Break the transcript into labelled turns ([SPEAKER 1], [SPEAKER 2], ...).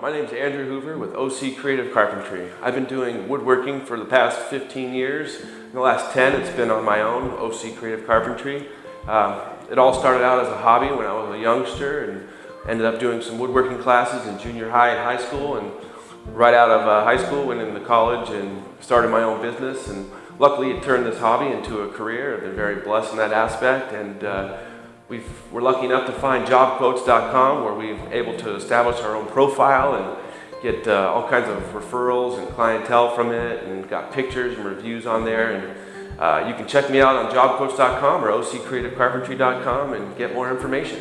[SPEAKER 1] My name is Andrew Hoover with OC Creative Carpentry. I've been doing woodworking for the past 15 years. In the last 10, it's been on my own, OC Creative Carpentry. It all started out as a hobby when I was a youngster and ended up doing some woodworking classes in junior high and high school. And right out of high school, went into college and started my own business. And luckily, it turned this hobby into a career. I've been very blessed in that aspect. And we're lucky enough to find JobQuotes.com, where we're able to establish our own profile and get all kinds of referrals and clientele from it, and got pictures and reviews on there. And you can check me out on JobQuotes.com or OCCreativeCarpentry.com and get more information.